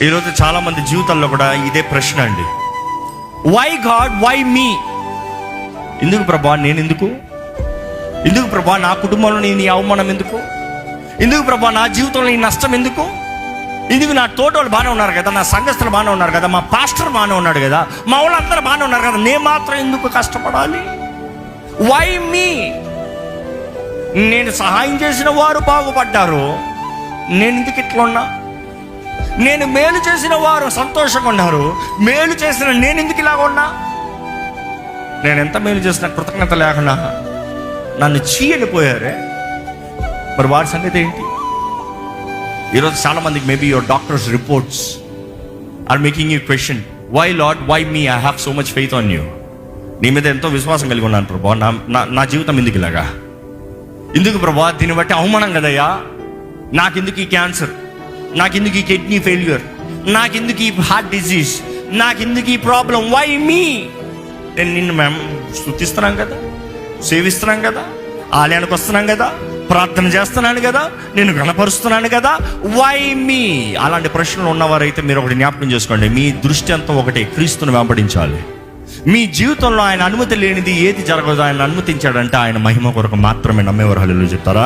ఈరోజు చాలా మంది జీవితాల్లో కూడా ఇదే ప్రశ్న అండి. Why God, why me? ఎందుకు ప్రభా నేను ఎందుకు? ఎందుకు ప్రభా నా కుటుంబంలో నేను ఈ అవమానం ఎందుకు? ఎందుకు ప్రభా నా జీవితంలో ఈ నష్టం ఎందుకు? ఎందుకు నా తోటోళ్ళు బాగానే ఉన్నారు కదా, నా సంఘస్థులు బాగానే ఉన్నారు కదా, మా పాస్టర్ బాగానే ఉన్నాడు కదా, మా వాళ్ళందరూ బాగానే ఉన్నారు కదా, నేను మాత్రం ఎందుకు కష్టపడాలి? Why me? నేను సహాయం చేసిన వారు బాగుపడ్డారు, నేను ఎందుకు ఇట్లా ఉన్నా? నేను మేలు చేసిన వారు సంతోషంగా ఉన్నారు, మేలు చేసిన నేను ఎందుకు ఇలాగ ఉన్నా? నేను ఎంత మేలు చేసిన కృతజ్ఞత లేకుండా నన్ను చీయనిపోయారే, మరి వారి సంగతి ఏంటి? ఈరోజు చాలా మందికి maybe your doctors reports are making you question, why lord, why me? I have so much faith on you. నీ మీద ఎంతో విశ్వాసం కలిగి ఉన్నాను ప్రభా, నా జీవితం ఎందుకు ఇలాగా? ఎందుకు ప్రభా? దీన్ని బట్టి అవమానం కదయ్యా. నాకెందుకు ఈ క్యాన్సర్? నాకెందుకు ఈ కిడ్నీ ఫెయిల్యూర్? నాకెందుకు ఈ హార్ట్ డిజీజ్? నాకెందుకు ఈ ప్రాబ్లం? Why me? నేను నిన్ను మేము స్తుతిస్తున్నాం కదా, సేవిస్తున్నాం కదా, ఆలయానికి వస్తున్నాం కదా, ప్రార్థన చేస్తున్నాను కదా, నేను గణపరుస్తున్నాను కదా, వై మీ? అలాంటి ప్రశ్నలు ఉన్నవారైతే మీరు ఒకటి జ్ఞాపకం చేసుకోండి, మీ దృష్టి అంతా ఒకటే, క్రీస్తుని వెంబడించాలి. మీ జీవితంలో ఆయన అనుమతి లేనిది ఏది జరగదు. ఆయన అనుమతించాడంటే ఆయన మహిమ కొరకు మాత్రమే నమ్మేవారు. హల్లెలూయా చెప్తారా?